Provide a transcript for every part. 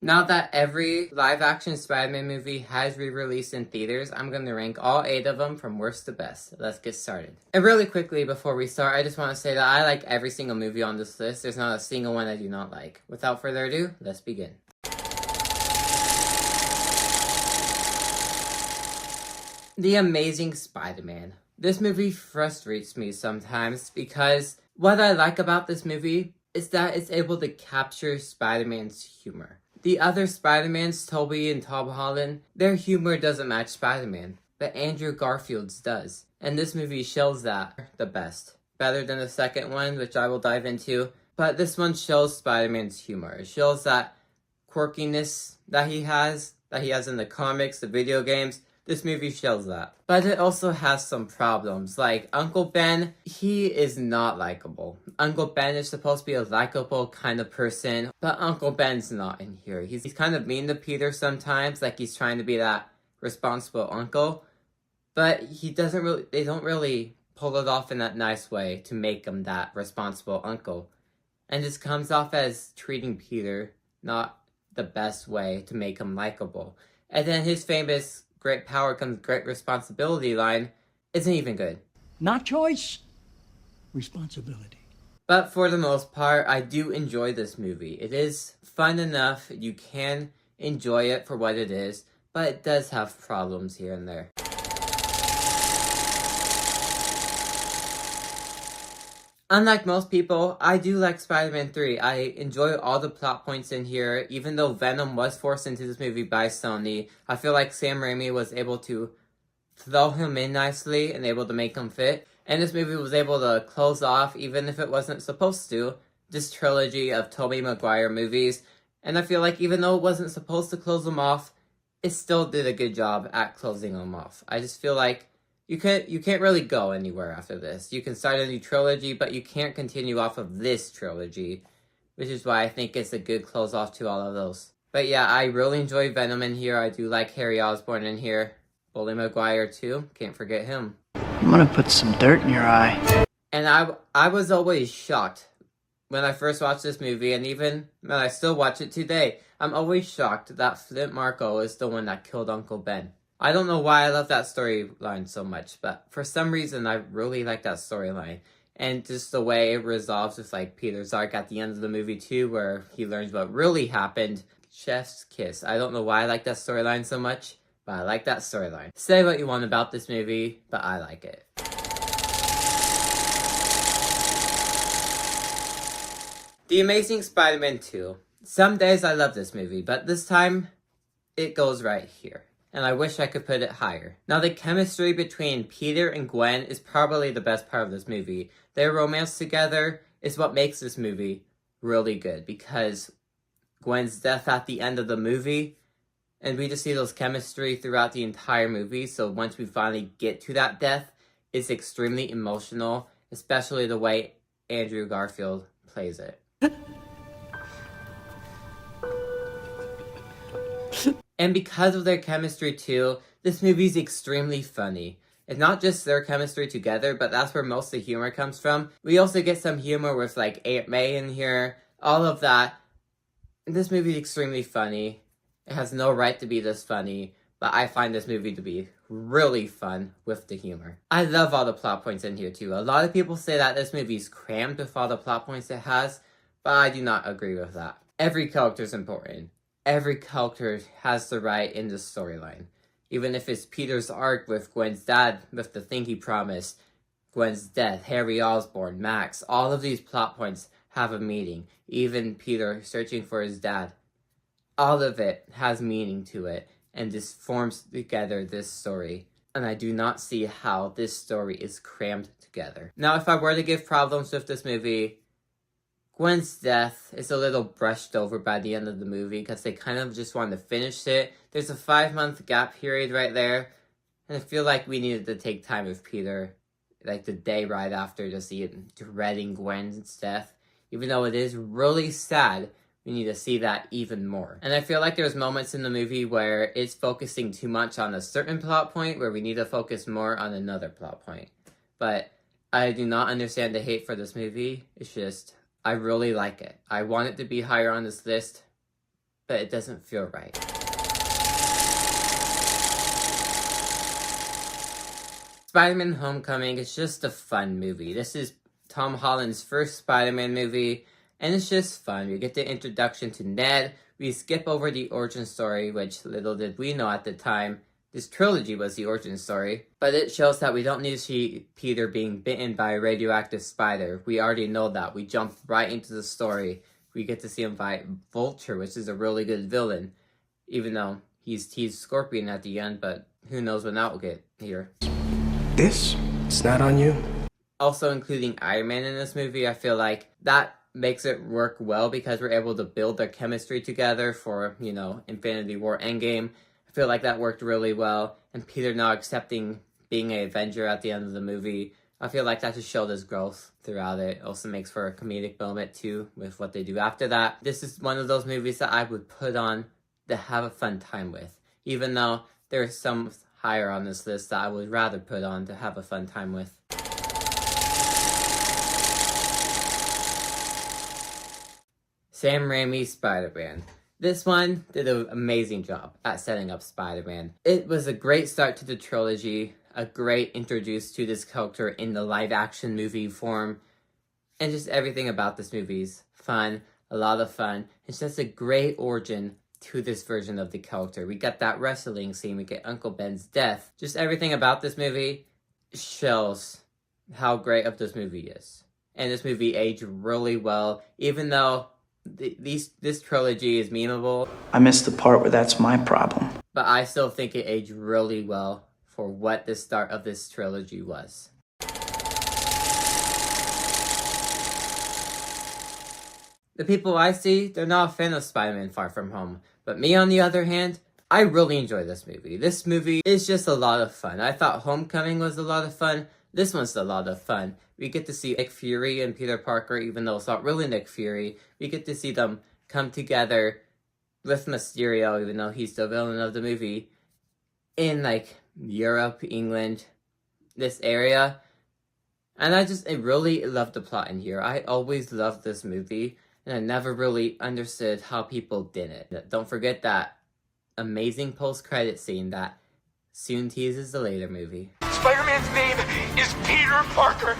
Now that every live-action Spider-Man movie has re-released in theaters, I'm going to rank all 8 of them from worst to best. Let's get started. And really quickly before we start, I just want to say that I like every single movie on this list. There's not a single one I do not like. Without further ado, let's begin. The Amazing Spider-Man. This movie frustrates me sometimes because what I like about this movie is that it's able to capture Spider-Man's humor. The other Spider-Mans, Tobey and Tom Holland, their humor doesn't match Spider-Man, but Andrew Garfield's does. And this movie shows that the best. Better than the second one, which I will dive into, but this one shows Spider-Man's humor. It shows that quirkiness that he has in the comics, the video games. This movie shows that. But it also has some problems. Like, Uncle Ben, he is not likable. Uncle Ben is supposed to be a likable kind of person, but Uncle Ben's not in here. He's kind of mean to Peter sometimes, like he's trying to be that responsible uncle. But they don't really pull it off in that nice way to make him that responsible uncle. And this comes off as treating Peter not the best way to make him likable. And then his famous great power comes great responsibility line isn't even good. Not choice, responsibility. But for the most part, I do enjoy this movie. It is fun enough, you can enjoy it for what it is, but it does have problems here and there. Unlike most people, I do like Spider-Man 3. I enjoy all the plot points in here. Even though Venom was forced into this movie by Sony, I feel like Sam Raimi was able to throw him in nicely and able to make him fit. And this movie was able to close off, even if it wasn't supposed to, this trilogy of Tobey Maguire movies. And I feel like even though it wasn't supposed to close them off, it still did a good job at closing them off. I just feel like you can't really go anywhere after this. You can start a new trilogy, but you can't continue off of this trilogy, which is why I think it's a good close off to all of those. But yeah, I really enjoy Venom in here. I do like Harry Osborn in here. Tobey Maguire too, can't forget him. I'm gonna put some dirt in your eye. And I was always shocked when I first watched this movie, and even when I still watch it today, I'm always shocked that Flint Marko is the one that killed Uncle Ben. I don't know why I love that storyline so much, but for some reason I really like that storyline. And just the way it resolves with like Peter's arc at the end of the movie too, where he learns what really happened. Chef's kiss. I don't know why I like that storyline so much, but I like that storyline. Say what you want about this movie, but I like it. The Amazing Spider-Man 2. Some days I love this movie, but this time it goes right here. And I wish I could put it higher. Now, the chemistry between Peter and Gwen is probably the best part of this movie. Their romance together is what makes this movie really good, because Gwen's death at the end of the movie, and we just see those chemistry throughout the entire movie, so once we finally get to that death, it's extremely emotional, especially the way Andrew Garfield plays it. And because of their chemistry too, this movie's extremely funny. It's not just their chemistry together, but that's where most of the humor comes from. We also get some humor with like Aunt May in here, all of that. This movie's extremely funny. It has no right to be this funny, but I find this movie to be really fun with the humor. I love all the plot points in here too. A lot of people say that this movie's crammed with all the plot points it has, but I do not agree with that. Every character's important. Every character has the right in the storyline. Even if it's Peter's arc with Gwen's dad, with the thing he promised, Gwen's death, Harry Osborn, Max, all of these plot points have a meaning. Even Peter searching for his dad. All of it has meaning to it, and this forms together this story. And I do not see how this story is crammed together. Now, if I were to give problems with this movie, Gwen's death is a little brushed over by the end of the movie because they kind of just wanted to finish it. There's a 5-month gap period right there, and I feel like we needed to take time with Peter, like the day right after, just dreading Gwen's death. Even though it is really sad, we need to see that even more. And I feel like there's moments in the movie where it's focusing too much on a certain plot point where we need to focus more on another plot point. But I do not understand the hate for this movie. It's just, I really like it. I want it to be higher on this list, but it doesn't feel right. Spider-Man Homecoming is just a fun movie. This is Tom Holland's first Spider-Man movie, and it's just fun. We get the introduction to Ned, we skip over the origin story, which little did we know at the time, this trilogy was the origin story, but it shows that we don't need to see Peter being bitten by a radioactive spider. We already know that. We jump right into the story. We get to see him fight Vulture, which is a really good villain, even though he's teased Scorpion at the end, but who knows when that will get here. It's not on you. Also including Iron Man in this movie, I feel like that makes it work well because we're able to build their chemistry together for, Infinity War Endgame. I feel like that worked really well, and Peter not accepting being an Avenger at the end of the movie, I feel like that just showed his growth throughout it. It also makes for a comedic moment too with what they do after that. This is one of those movies that I would put on to have a fun time with, even though there's some higher on this list that I would rather put on to have a fun time with. Sam Raimi's Spider-Man. This one did an amazing job at setting up Spider-Man. It was a great start to the trilogy, a great introduce to this character in the live-action movie form, and just everything about this movie's fun, a lot of fun. It's just a great origin to this version of the character. We got that wrestling scene, we get Uncle Ben's death. Just everything about this movie shows how great of this movie is. And this movie aged really well, even though this trilogy is memeable. I missed the part where that's my problem. But I still think it aged really well for what the start of this trilogy was. The people I see, they're not a fan of Spider-Man Far From Home. But me, on the other hand, I really enjoy this movie. This movie is just a lot of fun. I thought Homecoming was a lot of fun. This one's a lot of fun. We get to see Nick Fury and Peter Parker, even though it's not really Nick Fury. We get to see them come together with Mysterio, even though he's the villain of the movie, in Europe, England, this area. And I really love the plot in here. I always loved this movie, and I never really understood how people did it. Don't forget that amazing post-credit scene that soon teases the later movie. Spider-Man's name is Peter Parker.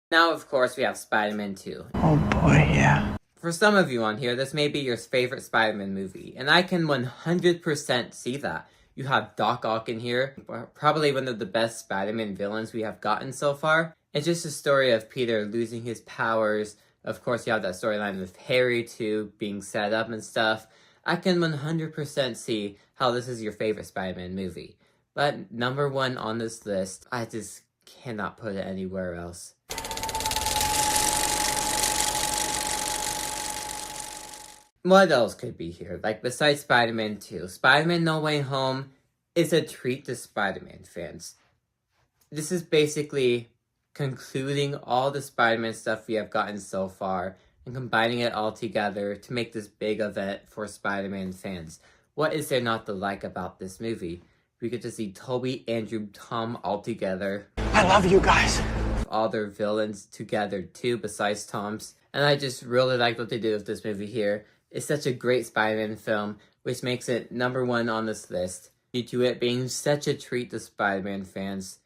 Now, of course, we have Spider-Man 2. Oh boy, yeah. For some of you on here, this may be your favorite Spider-Man movie, and I can 100% see that. You have Doc Ock in here, probably one of the best Spider-Man villains we have gotten so far. It's just a story of Peter losing his powers. Of course, you have that storyline with Harry too, being set up and stuff. I can 100% see how this is your favorite Spider-Man movie. But number one on this list, I just cannot put it anywhere else. What else could be here? Besides Spider-Man 2, Spider-Man No Way Home is a treat to Spider-Man fans. This is basically concluding all the Spider-Man stuff we have gotten so far and combining it all together to make this big event for Spider-Man fans. What is there not to like about this movie? We get to see Tobey, Andrew, Tom all together. I love you guys. All their villains together too, besides Tom's. And I just really like what they did with this movie here. It's such a great Spider-Man film, which makes it number one on this list, due to it being such a treat to Spider-Man fans,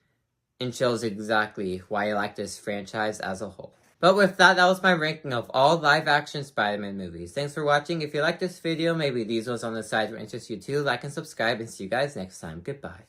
and shows exactly why I like this franchise as a whole. But with that, that was my ranking of all live-action Spider-Man movies. Thanks for watching. If you like this video, maybe these ones on the side will interest you too. Like and subscribe, and see you guys next time. Goodbye.